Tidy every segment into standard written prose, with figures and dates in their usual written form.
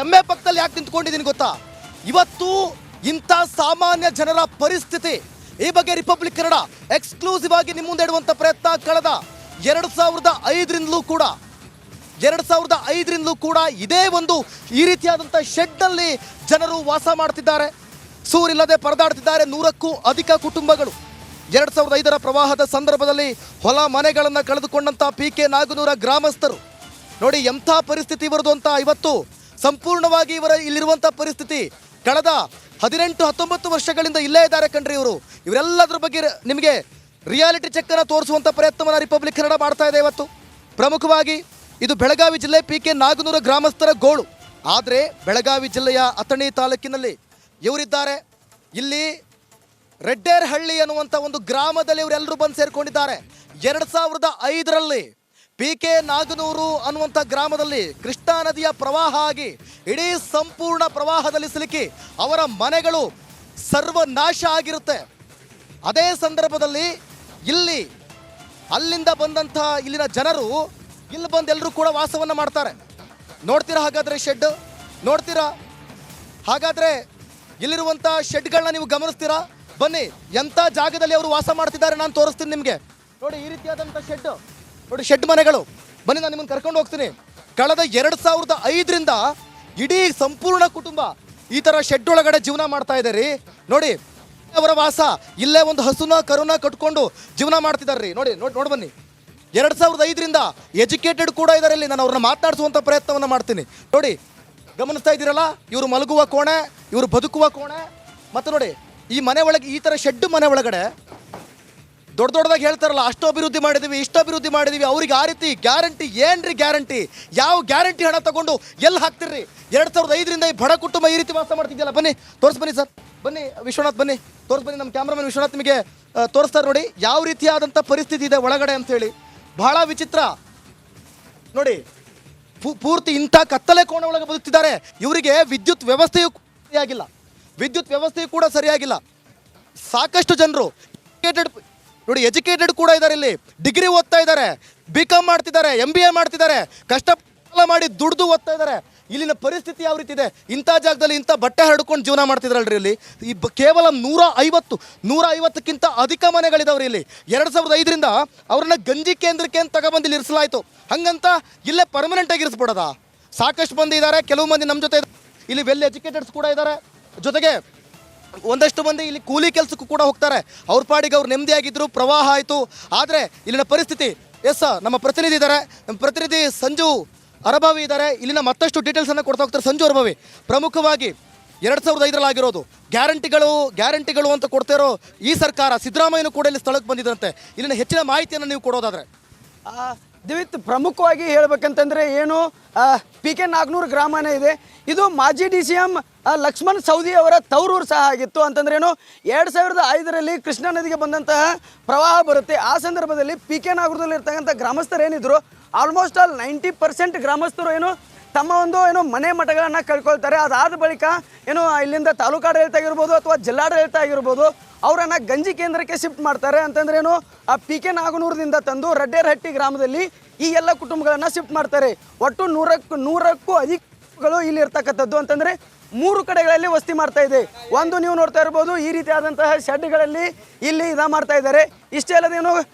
ಎಮ್ಮೆ ಪಕ್ಕದಲ್ಲಿ ಯಾಕೆ ನಿಂತ್ಕೊಂಡಿದ್ದೀನಿ ಗೊತ್ತಾ? ಇವತ್ತು ಇಂಥ ಸಾಮಾನ್ಯ ಜನರ ಪರಿಸ್ಥಿತಿ ಈ ಬಗ್ಗೆ ರಿಪಬ್ಲಿಕ್ ಕನ್ನಡ ಎಕ್ಸ್ಕ್ಲೂಸಿವ್ ಆಗಿ ನಿಮ್ಮ ಮುಂದೆ ಇಡುವಂಥ ಪ್ರಯತ್ನ ಕಳೆದ 2005ರಿಂದಲೂ ಕೂಡ ಇದೇ ಒಂದು ಈ ರೀತಿಯಾದಂಥ ಶೆಡ್ನಲ್ಲಿ ಜನರು ವಾಸ ಮಾಡ್ತಿದ್ದಾರೆ, ಸೂರಿಲ್ಲದೆ ಪರದಾಡ್ತಿದ್ದಾರೆ. 100ಕ್ಕೂ ಅಧಿಕ ಕುಟುಂಬಗಳು 2005ರ ಪ್ರವಾಹದ ಸಂದರ್ಭದಲ್ಲಿ ಹೊಲ ಮನೆಗಳನ್ನು ಕಳೆದುಕೊಂಡಂಥ PK ನಾಗನೂರ ಗ್ರಾಮಸ್ಥರು ನೋಡಿ ಎಂಥ ಪರಿಸ್ಥಿತಿ ಇವರದು ಅಂತ. ಇವತ್ತು ಸಂಪೂರ್ಣವಾಗಿ ಇಲ್ಲಿರುವಂಥ ಪರಿಸ್ಥಿತಿ ಕಳೆದ 18-19 ವರ್ಷಗಳಿಂದ ಇಲ್ಲೇ ಇದ್ದಾರೆ ಕಣ್ರಿ ಇವರು. ಇವರೆಲ್ಲದರ ಬಗ್ಗೆ ನಿಮಗೆ ರಿಯಾಲಿಟಿ ಚೆಕ್ಕನ್ನು ತೋರಿಸುವಂಥ ಪ್ರಯತ್ನವನ್ನು ರಿಪಬ್ಲಿಕ್ ಕನ್ನಡ ಮಾಡ್ತಾ ಇದೆ ಇವತ್ತು. ಪ್ರಮುಖವಾಗಿ ಇದು ಬೆಳಗಾವಿ ಜಿಲ್ಲೆ PK ನಾಗನೂರ ಗ್ರಾಮಸ್ಥರ ಗೋಳು. ಆದರೆ ಬೆಳಗಾವಿ ಜಿಲ್ಲೆಯ ಅಥಣಿ ತಾಲೂಕಿನಲ್ಲಿ ಇವರಿದ್ದಾರೆ. ಇಲ್ಲಿ ರೆಡ್ಡೇರಹಳ್ಳಿ ಅನ್ನುವಂಥ ಒಂದು ಗ್ರಾಮದಲ್ಲಿ ಇವರೆಲ್ಲರೂ ಬಂದು ಸೇರಿಕೊಂಡಿದ್ದಾರೆ. 2005ರಲ್ಲಿ PK ನಾಗನೂರು ಅನ್ನುವಂಥ ಗ್ರಾಮದಲ್ಲಿ ಕೃಷ್ಣಾ ನದಿಯ ಪ್ರವಾಹ ಆಗಿ ಇಡೀ ಸಂಪೂರ್ಣ ಪ್ರವಾಹದಲ್ಲಿ ಸಿಲುಕಿ ಅವರ ಮನೆಗಳು ಸರ್ವನಾಶ ಆಗಿರುತ್ತೆ. ಅದೇ ಸಂದರ್ಭದಲ್ಲಿ ಅಲ್ಲಿಂದ ಬಂದಂಥ ಇಲ್ಲಿನ ಜನರು ಇಲ್ಲಿ ಬಂದು ಎಲ್ಲರೂ ಕೂಡ ವಾಸವನ್ನು ಮಾಡ್ತಾರೆ. ನೋಡ್ತೀರಾ ಹಾಗಾದರೆ ಶೆಡ್ ನೋಡ್ತೀರಾ? ಹಾಗಾದರೆ ಇಲ್ಲಿರುವಂಥ ಶೆಡ್ಗಳನ್ನ ನೀವು ಗಮನಿಸ್ತೀರಾ? ಬನ್ನಿ, ಎಂಥ ಜಾಗದಲ್ಲಿ ಅವರು ವಾಸ ಮಾಡ್ತಿದ್ದಾರೆ ನಾನು ತೋರಿಸ್ತೀನಿ ನಿಮಗೆ. ನೋಡಿ ಈ ರೀತಿಯಾದಂಥ ಶೆಡ್ ನೋಡಿ, ಶೆಡ್ ಮನೆಗಳು. ಬನ್ನಿ, ನಾನು ನಿಮ್ಮನ್ನು ಕರ್ಕೊಂಡು ಹೋಗ್ತೀನಿ. ಕಳೆದ 2005ರಿಂದ ಇಡೀ ಸಂಪೂರ್ಣ ಕುಟುಂಬ ಈ ಥರ ಶೆಡ್ ಒಳಗಡೆ ಜೀವನ ಮಾಡ್ತಾ ಇದ್ದಾರೆ ರೀ. ನೋಡಿ ಅವರ ವಾಸ ಇಲ್ಲೇ ಒಂದು ಹಸುನ ಕರುನ ಕಟ್ಕೊಂಡು ಜೀವನ ಮಾಡ್ತಿದ್ದಾರೆ ರೀ. ನೋಡಿ ಬನ್ನಿ, 2005ರಿಂದ ಎಜುಕೇಟೆಡ್ ಕೂಡ ಇದ್ದಾರೆ ಇಲ್ಲಿ. ನಾನು ಅವ್ರನ್ನ ಮಾತನಾಡಿಸುವಂಥ ಪ್ರಯತ್ನವನ್ನು ಮಾಡ್ತೀನಿ. ನೋಡಿ, ಗಮನಿಸ್ತಾ ಇದ್ದೀರಲ್ಲ, ಇವರು ಮಲಗುವ ಕೋಣೆ, ಇವರು ಬದುಕುವ ಕೋಣೆ. ಮತ್ತು ನೋಡಿ ಈ ಮನೆ ಒಳಗೆ ಈ ಥರ ಶೆಡ್ ಮನೆ ಒಳಗಡೆ ದೊಡ್ಡದಾಗಿ ಹೇಳ್ತಾರಲ್ಲ, ಅಷ್ಟು ಅಭಿವೃದ್ಧಿ ಮಾಡಿದ್ದೀವಿ, ಇಷ್ಟು ಅಭಿವೃದ್ಧಿ ಮಾಡಿದ್ದೀವಿ. ಅವ್ರಿಗೆ ಆ ರೀತಿ ಗ್ಯಾರಂಟಿ ಏನ್ರಿ? ಗ್ಯಾರಂಟಿ ಯಾವ ಗ್ಯಾರಂಟಿ ಹಣ ತಗೊಂಡು ಎಲ್ಲಿ ಹಾಕ್ತಿರ್ರಿ? 2005ರಿಂದ ಈ ಬಡ ಕುಟುಂಬ ಈ ರೀತಿ ವಾಸ ಮಾಡ್ತಿದ್ಯಲ್ಲ. ಬನ್ನಿ ಬನ್ನಿ ಸರ್, ಬನ್ನಿ ವಿಶ್ವನಾಥ್, ಬನ್ನಿ ಬನ್ನಿ. ನಮ್ಮ ಕ್ಯಾಮ್ರಾಮನ್ ವಿಶ್ವನಾಥ್ ನಿಮಗೆ ತೋರಿಸ್ತಾರೆ. ನೋಡಿ ಯಾವ ರೀತಿಯಾದಂಥ ಪರಿಸ್ಥಿತಿ ಇದೆ ಒಳಗಡೆ ಅಂಥೇಳಿ. ಬಹಳ ವಿಚಿತ್ರ ನೋಡಿ. ಪೂರ್ತಿ ಇಂಥ ಕತ್ತಲೆ ಕೋಣೆ ಒಳಗೆ ಬದುಕ್ತಿದ್ದಾರೆ. ಇವರಿಗೆ ವಿದ್ಯುತ್ ವ್ಯವಸ್ಥೆಯೂ ಕೂಡ ಸರಿಯಾಗಿಲ್ಲ. ಸಾಕಷ್ಟು ಜನರು ಎಜುಕೇಟೆಡ್ ಕೂಡ ಇದ್ದಾರೆ. ಇಲ್ಲಿ ಡಿಗ್ರಿ ಓದ್ತಾ ಇದ್ದಾರೆ, BCom ಮಾಡ್ತಿದ್ದಾರೆ, MBA ಮಾಡ್ತಿದ್ದಾರೆ, ಕಷ್ಟ ಮಾಡಿ ದುಡ್ದು ಓದ್ತಾ ಇದ್ದಾರೆ. ಇಲ್ಲಿನ ಪರಿಸ್ಥಿತಿ ಯಾವ ರೀತಿ ಇದೆ? ಇಂಥ ಜಾಗದಲ್ಲಿ ಇಂಥ ಬಟ್ಟೆ ಹರಡ್ಕೊಂಡು ಜೀವನ ಮಾಡ್ತಿದ್ರಲ್ರಿ. ಇಲ್ಲಿ ಕೇವಲ 150ಕ್ಕಿಂತ ಅಧಿಕ ಮನೆಗಳಿದಾವ್ರಿ ಇಲ್ಲಿ. 2005ರಿಂದ ಅವ್ರನ್ನ ಗಂಜಿ ಕೇಂದ್ರಕ್ಕೆ ಅಂತ ತಗೊಬಂದು ಇಲ್ಲಿ ಇರಿಸಲಾಯಿತು. ಹಂಗಂತ ಇಲ್ಲೇ ಪರ್ಮನೆಂಟಾಗಿ ಇರಿಸ್ಬಿಡೋದ? ಸಾಕಷ್ಟು ಮಂದಿ ಇದ್ದಾರೆ. ಕೆಲವು ಮಂದಿ ನಮ್ಮ ಜೊತೆ ಇಲ್ಲಿ ವೆಲ್ ಎಜುಕೇಟೆಡ್ಸ್ ಕೂಡ ಇದ್ದಾರೆ. ಜೊತೆಗೆ ಒಂದಷ್ಟು ಮಂದಿ ಇಲ್ಲಿ ಕೂಲಿ ಕೆಲಸಕ್ಕೂ ಕೂಡ ಹೋಗ್ತಾರೆ. ಅವ್ರ ಪಾಡಿಗೆ ಅವ್ರು ನೆಮ್ಮದಿಯಾಗಿದ್ದರು. ಪ್ರವಾಹ ಆಯಿತು. ಆದರೆ ಇಲ್ಲಿನ ಪರಿಸ್ಥಿತಿ ನಮ್ಮ ಪ್ರತಿನಿಧಿ ಇದ್ದಾರೆ. ನಮ್ಮ ಪ್ರತಿನಿಧಿ ಸಂಜು ಅರಭಾವಿ ಇದ್ದಾರೆ. ಇಲ್ಲಿನ ಮತ್ತಷ್ಟು ಡೀಟೇಲ್ಸನ್ನು ಕೊಡ್ತಾ ಹೋಗ್ತಾರೆ. ಸಂಜು ಅರಭಾವಿ, ಪ್ರಮುಖವಾಗಿ 2005ರಲ್ಲಿ ಆಗಿರೋದು ಗ್ಯಾರಂಟಿಗಳು ಅಂತ ಕೊಡ್ತಾ ಇರೋ ಈ ಸರ್ಕಾರ, ಸಿದ್ದರಾಮಯ್ಯನೂ ಕೂಡ ಇಲ್ಲಿ ಸ್ಥಳಕ್ಕೆ ಬಂದಿದ್ದಂತೆ. ಇಲ್ಲಿನ ಹೆಚ್ಚಿನ ಮಾಹಿತಿಯನ್ನು ನೀವು ಕೊಡೋದಾದರೆ. ದಿವಿತ್, ಪ್ರಮುಖವಾಗಿ ಹೇಳ್ಬೇಕಂತಂದರೆ ಏನು, PK ನಾಗನೂರು ಗ್ರಾಮನೇ ಇದೆ. ಇದು ಮಾಜಿ DCM ಲಕ್ಷ್ಮಣ್ ಸವದಿ ಅವರ ತವರೂರು ಸಹ ಆಗಿತ್ತು. ಅಂತಂದ್ರೇನು, 2005ರಲ್ಲಿ ಕೃಷ್ಣಾ ನದಿಗೆ ಬಂದಂತಹ ಪ್ರವಾಹ ಬರುತ್ತೆ. ಆ ಸಂದರ್ಭದಲ್ಲಿ PK ನಾಗನೂರಲ್ಲಿ ಇರ್ತಕ್ಕಂಥ ಗ್ರಾಮಸ್ಥರು ಏನಿದ್ರು, ಆಲ್ಮೋಸ್ಟ್ ಆಲ್ 90% ಗ್ರಾಮಸ್ಥರು ತಮ್ಮ ಒಂದು ಮನೆ ಮಠಗಳನ್ನು ಕಳ್ಕೊಳ್ತಾರೆ. ಅದಾದ ಬಳಿಕ ಇಲ್ಲಿಂದ ತಾಲೂಕಾಡಳಿತ ಆಗಿರ್ಬೋದು ಅಥವಾ ಜಿಲ್ಲಾಡಳಿತ ಆಗಿರ್ಬೋದು ಅವರನ್ನು ಗಂಜಿ ಕೇಂದ್ರಕ್ಕೆ ಶಿಫ್ಟ್ ಮಾಡ್ತಾರೆ. ಅಂತಂದ್ರೇನು, ಆ PK ನಾಗನೂರದಿಂದ ತಂದು ರೆಡ್ಡೇರಹಟ್ಟಿ ಗ್ರಾಮದಲ್ಲಿ ಈ ಎಲ್ಲ ಕುಟುಂಬಗಳನ್ನು ಶಿಫ್ಟ್ ಮಾಡ್ತಾರೆ. ಒಟ್ಟು 100ಕ್ಕೂ ಅಧಿಕಗಳು ಇಲ್ಲಿ ಇರ್ತಕ್ಕಂಥದ್ದು. ಅಂತಂದರೆ 3 ಕಡೆಗಳಲ್ಲಿ ವಸತಿ ಮಾಡ್ತಾ ಇದೆ. ಒಂದು ನೀವು ನೋಡ್ತಾ ಇರ್ಬೋದು, ಈ ರೀತಿಯಾದಂತಹ ಶೆಡ್ಗಳಲ್ಲಿ ಇಲ್ಲಿ ಮಾಡ್ತಾ ಇದ್ದಾರೆ. ಇಷ್ಟೇ ಅಲ್ಲದೆ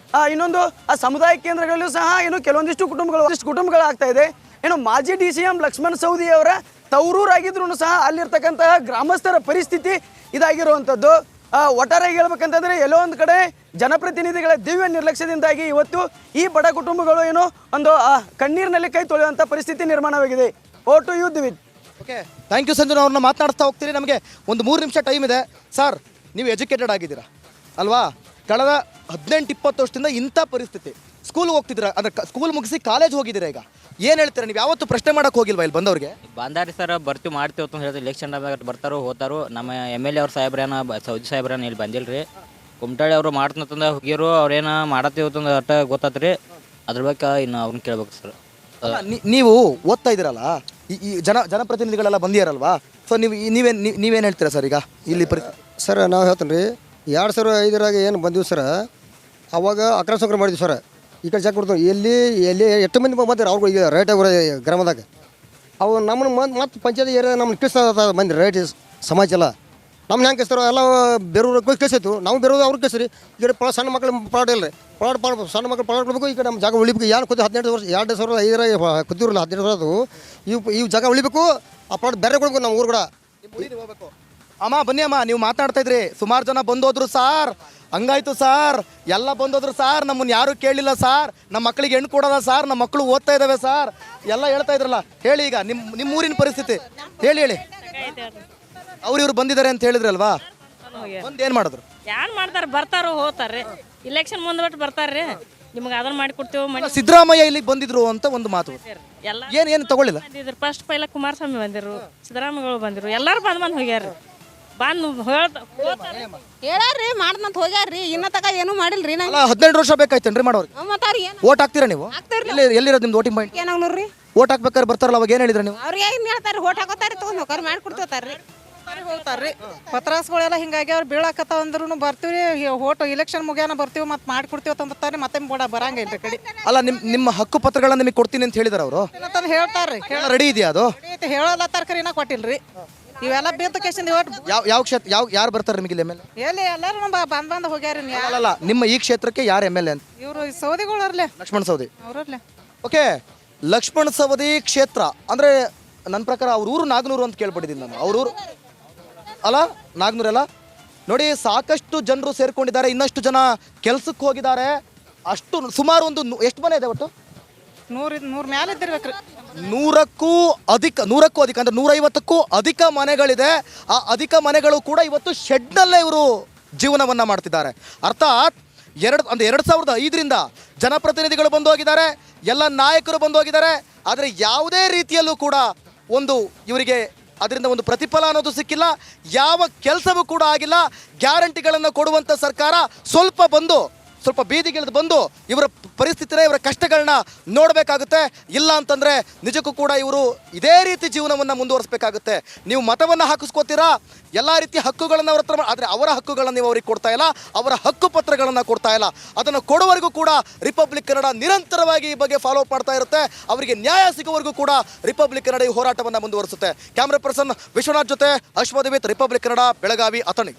ಇನ್ನೊಂದು ಆ ಸಮುದಾಯ ಕೇಂದ್ರಗಳಲ್ಲೂ ಸಹ ಕೆಲವೊಂದಿಷ್ಟು ಕುಟುಂಬಗಳಾಗ್ತಾ ಇದೆ. ಮಾಜಿ DCM ಲಕ್ಷ್ಮಣ್ ಸವದಿ ಅವರ ತವರೂರಾಗಿದ್ರು ಸಹ ಅಲ್ಲಿರ್ತಕ್ಕಂತಹ ಗ್ರಾಮಸ್ಥರ ಪರಿಸ್ಥಿತಿ ಇದಾಗಿರುವಂಥದ್ದು. ಒಟ್ಟಾರೆಯಾಗಿ ಹೇಳ್ಬೇಕಂತಂದರೆ ಎಲ್ಲೋ ಒಂದು ಕಡೆ ಜನಪ್ರತಿನಿಧಿಗಳ ದಿವ್ಯ ನಿರ್ಲಕ್ಷ್ಯದಿಂದಾಗಿ ಇವತ್ತು ಈ ಬಡ ಕುಟುಂಬಗಳು ಒಂದು ಕಣ್ಣೀರಿನಲ್ಲಿ ಕೈ ತೊಳೆಯುವಂಥ ಪರಿಸ್ಥಿತಿ ನಿರ್ಮಾಣವಾಗಿದೆ. Over to you Divith. Okay, thank you Sanju. ಅವ್ರನ್ನ ಮಾತನಾಡ್ತಾ ಹೋಗ್ತೀರಿ. ನಮಗೆ ಒಂದು 3 ನಿಮಿಷ ಟೈಮ್ ಇದೆ. ಸರ್, ನೀವು ಎಜುಕೇಟೆಡ್ ಆಗಿದ್ದೀರಾ ಅಲ್ವಾ? ಕಳೆದ 18-20 ವರ್ಷದಿಂದ ಇಂಥ ಪರಿಸ್ಥಿತಿ. ಸ್ಕೂಲ್ಗೆ ಹೋಗ್ತಿದ್ದೀರಾ, ಅಂದರೆ ಸ್ಕೂಲ್ ಮುಗಿಸಿ ಕಾಲೇಜ್ ಹೋಗಿದ್ದೀರಾ. ಈಗ ಏನು ಹೇಳ್ತೀರಾ? ನೀವು ಯಾವತ್ತು ಪ್ರಶ್ನೆ ಮಾಡೋಕೆ ಹೋಗಿಲ್ವಾ ಇಲ್ಲಿ ಬಂದವ್ರಿಗೆ? ಬಂದಾರಿ ಸರ್, ಬರ್ತೀವಿ ಮಾಡ್ತೀವಿ ಅಂತ ಹೇಳ್ತೀವಿ. ಎಲೆಕ್ಷನ್ ಬರ್ತಾರೋ ಹೋತಾರೋ. ನಮ್ಮ MLA ಅವ್ರ ಸಾಹೇಬ್ರೇನ ಸೌದಿ ಸಾಹೇಬ್ರೇನ ಇಲ್ಲಿ ಬಂದಿಲ್ಲ ರೀ. ಕುಮಟಳ್ಳಿ ಅವರು ಮಾಡ್ತಂತಂದ ಹೋಗಿರು. ಅವ್ರೇನ ಮಾಡತ್ತೀವಿ ಅಂತಂದು ಅಟ್ಟ ಗೊತ್ತಾತ್ರಿ. ಅದ್ರ ಬಗ್ಗೆ ಇನ್ನು ಅವ್ರನ್ನ ಕೇಳ್ಬೇಕು ಸರ್. ನೀವು ಓದ್ತಾ ಇದ್ದೀರಲ್ಲ, ಈ ಜನಪ್ರತಿನಿಧಿಗಳೆಲ್ಲ ಬಂದಿಯಾರಲ್ವಾ? ಸೊ ನೀವೇನು ಹೇಳ್ತೀರಾ ಸರ್ ಈಗ ಇಲ್ಲಿ ಸರ್? ನಾವು ಹೇಳ್ತೀನಿ ರೀ, 2005ರಾಗ ಏನು ಬಂದೀವಿ ಸರ್, ಅವಾಗ ಅಕ್ರಮ ಸಂಕ್ರಮಣ ಮಾಡಿದ್ವಿ ಸರ್. ಈ ಕಡೆ ಚೆಕ್ ಕೊಡ್ತೀವಿ. ಎಲ್ಲಿ ಎಷ್ಟು ಮಂದಿ ಬಂದಿರ ಅವ್ರಿಗೆ ರೈಟ್ ಆಗ್ರ ಗ್ರಾಮದಾಗ ಅವು ನಮ್ಮನ್ನು ಮತ್ತು ಪಂಚಾಯತ್ ಏರಿಯಾ ನಮ್ಮನ್ನು ಕಿಸ್ತಾ ಬಂದ್ರಿ ರೈಟ್ ಸಮಾಜ ಎಲ್ಲ ನಮ್ಮನ್ನ ಹೆಂಗೆ ಕಿಸ್ತಾರೋ ಎಲ್ಲ ಬೇರೆಯವ್ರಿಗೆ ಕಿಸಿತ್ತು ನಾವು ಬೇರೆಯವ್ರು ಅವ್ರಿಗೆ ಕಿಸ್ರಿ ಈ ಕಡೆ ಸಣ್ಣ ಮಕ್ಕಳು ಪಾಡ್ ಇಲ್ಲ ರೀ ಪಾಡ್ ಸಣ್ಣ ಮಕ್ಕಳು ಪಾಡ್ ಕೊಡ್ಬೇಕು ಈ ಕಡೆ ನಮ್ಮ ಜಾಗ ಉಳಿಬೇಕು ಏನು ಕೂತು 18 ವರ್ಷ 2005 ಕೂತಿರಲ್ಲ 18 ವರ್ಷ ಅದು ಇವು ಜಾಗ ಉಳಿಬೇಕು ಆ ಪಾಡ್ ಬೇರೆ ಕೊಡ್ಬೇಕು ನಮ್ಮ ಊರು ಕೂಡ ಅಮ್ಮ ಬನ್ನಿ ಅಮ್ಮ, ನೀವು ಮಾತಾಡ್ತಾ ಇದ್ರಿ ಸುಮಾರು ಜನ ಬಂದೋದ್ರು ಸಾರ್, ಹಂಗಾಯ್ತು ಸಾರ್, ಎಲ್ಲ ಬಂದೋದ್ರು ಸಾರ್, ನಮ್ಮನ್ನು ಯಾರು ಕೇಳಲಿಲ್ಲ ಸಾರ್, ನಮ್ಮ ಮಕ್ಕಳಿಗೆ ಹೆಣ್ಣು ಕೊಡೋದ ಸಾರ್, ನಮ್ಮ ಮಕ್ಕಳು ಓದ್ತಾ ಇದ್ದಾವೆ ಸಾರ್ ಎಲ್ಲ ಹೇಳ್ತಾ ಇದ್ರಲ್ಲ. ಹೇಳಿ ಈಗ ನಿಮ್ಮ ಊರಿನ ಪರಿಸ್ಥಿತಿ ಹೇಳಿ. ಅವ್ರು ಇವ್ರು ಬಂದಿದ್ದಾರೆ ಅಂತ ಹೇಳಿದ್ರಲ್ವಾ, ಬಂದು ಏನು ಮಾಡಿದ್ರು? ಯಾರು ಮಾಡ್ತಾರೆ, ಬರ್ತಾರೋ ಹೋಗ್ತಾರೆ, ಇಲೆಕ್ಷನ್ ಮುಂದೆ ಬಿಟ್ಟು ಬರ್ತಾರ್ರಿ, ನಿಮ್ಗೆ ಅದನ್ನ ಮಾಡಿ ಕೊಡ್ತೇವೆ ಮನೆ ಸಿದ್ದರಾಮಯ್ಯ ಇಲ್ಲಿಗೆ ಬಂದಿದ್ರು ಅಂತ ಒಂದು ಮಾತು, ಎಲ್ಲ ಏನು ತಗೊಳ್ಳಿಲ್ಲ. ಬಂದಿದ್ರು. ಫಸ್ಟ್ ಪೈಲ ಕುಮಾರಸ್ವಾಮಿ ಬಂದಿರು, ಸಿದ್ದರಾಮಯ್ಯಗಳು ಬಂದಿರು, ಎಲ್ಲರೂ ಬಂದು ಹೋಗ್ಯಾರ. ಬಂದು ಹೇಳಾರ್ರಿ ಮಾಡ್ದಂತ ಹೋಗ್ಯಾರ್ರಿ, ಇನ್ನ ತಕ ಏನು ಮಾಡಿಲ್ರಿ ನಂಗೆ. ಅಲ್ಲ 12 ವರ್ಷ ಬೇಕಾಯ್ತೇನ್ರಿ ಮಾಡೋರು? ಮತ್ತೆ ಅವ್ರಿಗೆ ಏನು ಓಟ್ ಹಾಕ್ತೀರಾ ನೀವು? ಎಲ್ಲಿರೋದು ನಿಮ್ದು ವೋಟಿಂಗ್ ಪಾಯಿಂಟ್? ಏನಾಗ್ನೂರ್ರಿ ಓಟ್ ಹಾಕ್ಬೇಕಾದ್ರೆ ಬರ್ತಾರಲ್ಲ, ಅವಾಗ ಏನು ಹೇಳಿದ್ರೆ ನೀವು? ಅವ್ರಿಗೆ ಏನು ಹೇಳ್ತಾರೆ, ಹೋಟ್ ಹಾಕೋತಾರೆ, ತೊಗೊಂಡು ಹೋಗಾರ ಮಾಡಿ ಕೊಡ್ತೇತಾರ್ರಿ. ಹೋಗ್ತಾರ್ರಿ ಪತ್ರಾಸ್ಗಳೆಲ್ಲ ಹಿಂಗಾಗಿ ಅವ್ರು ಬೀಳಾಕತ್ತಾವ ಅಂದ್ರೂ ಬರ್ತೀವಿ, ಹೋಟ್ ಇಲೆಕ್ಷನ್ ಮುಗಿಯಾನ ಬರ್ತೀವಿ ಮತ್ತೆ ಮಾಡಿ ಕೊಡ್ತೀವಿ ಅಂತಂತಾರೆ, ಮತ್ತೆ ಬರಂಗಿಲ್ರಿ ಕಡೆ. ಅಲ್ಲ ನಿಮ್ಮ ಹಕ್ಕು ಪತ್ರಗಳನ್ನ ನಿಮಗೆ ಕೊಡ್ತೀನಿ ಅಂತ ಹೇಳಿದಾರೆ ಅವರು, ಅಂತಂದು ಹೇಳ್ತಾರ್ರಿ. ರೆಡಿ ಇದೆಯಾ ಅದು? ಹೇಳಲ್ಲ ತರಕಾರಿ ಇನ್ನ ಕೊಟ್ಟಿಲ್ರಿ, ಇವೆಲ್ಲ ಬೇತು ಕೇಸಿಂದ ಯಾವ ಕ್ಷೇತ್ರ ಯಾರು ಬರ್ತಾರೆ ನಿಮಗೆ ಎಮ್ ಎಲ್ ಎ? ಎಲ್ಲಿ ಎಲ್ಲರೂ ಬಂದ್ ಹೋಗ್ಯಾರ. ಅಲ್ಲ ನಿಮ್ಮ ಈ ಕ್ಷೇತ್ರಕ್ಕೆ ಯಾರು ಎಮ್ ಎಲ್ ಎ ಅಂತ? ಇವರು ಸೌದಿಗಳರ್ಲೆ ಲಕ್ಷ್ಮಣ ಸವದಿ. ಅವ್ರರ್ಲೆ ಓಕೆ, ಲಕ್ಷ್ಮಣ ಸವದಿ ಕ್ಷೇತ್ರ ಅಂದರೆ ನನ್ನ ಪ್ರಕಾರ ಅವ್ರ ಊರು ನಾಗನೂರು ಅಂತ ಕೇಳ್ಪಟ್ಟಿದ್ದೀನಿ ನಾನು. ಅವ್ರ ಊರು ಅಲ್ಲ ನಾಗನೂರಲ್ಲ ನೋಡಿ, ಸಾಕಷ್ಟು ಜನರು ಸೇರ್ಕೊಂಡಿದ್ದಾರೆ, ಇನ್ನಷ್ಟು ಜನ ಕೆಲ್ಸಕ್ಕೆ ಹೋಗಿದ್ದಾರೆ. ಅಷ್ಟು ಸುಮಾರು ಒಂದು ಎಷ್ಟು ಮನೆ ಇದೆ ಒಟ್ಟು? 100 ಮ್ಯಾಲೆ ಇದ್ದಿರ್ಬೇಕ್ರಿ. 100ಕ್ಕೂ ಅಧಿಕ ಅಂದರೆ 150ಕ್ಕೂ ಅಧಿಕ ಮನೆಗಳಿದೆ. ಆ ಅಧಿಕ ಮನೆಗಳು ಕೂಡ ಇವತ್ತು ಶೆಡ್ನಲ್ಲೇ ಇವರು ಜೀವನವನ್ನು ಮಾಡ್ತಿದ್ದಾರೆ. ಅರ್ಥಾತ್ 2005ರಿಂದ ಜನಪ್ರತಿನಿಧಿಗಳು ಬಂದು ಹೋಗಿದ್ದಾರೆ, ಎಲ್ಲ ನಾಯಕರು ಬಂದು ಹೋಗಿದ್ದಾರೆ. ಆದರೆ ಯಾವುದೇ ರೀತಿಯಲ್ಲೂ ಕೂಡ ಇವರಿಗೆ ಅದರಿಂದ ಒಂದು ಪ್ರತಿಫಲ ಅನ್ನೋದು ಸಿಕ್ಕಿಲ್ಲ, ಯಾವ ಕೆಲಸವೂ ಕೂಡ ಆಗಿಲ್ಲ. ಗ್ಯಾರಂಟಿಗಳನ್ನು ಕೊಡುವಂಥ ಸರ್ಕಾರ ಸ್ವಲ್ಪ ಬೀದಿಗಿಳಿದು ಬಂದು ಇವರ ಪರಿಸ್ಥಿತಿನ ಇವರ ಕಷ್ಟಗಳನ್ನ ನೋಡಬೇಕಾಗುತ್ತೆ. ಇಲ್ಲ ಅಂತಂದರೆ ನಿಜಕ್ಕೂ ಕೂಡ ಇವರು ಇದೇ ರೀತಿ ಜೀವನವನ್ನು ಮುಂದುವರಿಸಬೇಕಾಗುತ್ತೆ. ನೀವು ಮತವನ್ನು ಹಾಕಿಸ್ಕೋತೀರಾ, ಎಲ್ಲ ರೀತಿಯ ಹಕ್ಕುಗಳನ್ನು ಅವ್ರ ಹತ್ರ, ಆದರೆ ಅವರ ಹಕ್ಕುಗಳನ್ನು ನೀವು ಅವ್ರಿಗೆ ಕೊಡ್ತಾ ಇಲ್ಲ, ಅವರ ಹಕ್ಕು ಪತ್ರಗಳನ್ನು ಕೊಡ್ತಾ ಇಲ್ಲ. ಅದನ್ನು ಕೊಡುವವರೆಗೂ ಕೂಡ ರಿಪಬ್ಲಿಕ್ ಕನ್ನಡ ನಿರಂತರವಾಗಿ ಈ ಬಗ್ಗೆ ಫಾಲೋ ಅಪ್ ಮಾಡ್ತಾ ಇರುತ್ತೆ. ಅವರಿಗೆ ನ್ಯಾಯ ಸಿಗುವವರೆಗೂ ಕೂಡ ರಿಪಬ್ಲಿಕ್ ಕನ್ನಡ ಈ ಹೋರಾಟವನ್ನು ಮುಂದುವರಿಸುತ್ತೆ. ಕ್ಯಾಮ್ರಾ ಪರ್ಸನ್ ವಿಶ್ವನಾಥ್ ಜೊತೆ ಅಶ್ವಥ್ ವಿತ್ ರಿಪಬ್ಲಿಕ್ ಕನ್ನಡ, ಬೆಳಗಾವಿ, ಅಥಣಿ.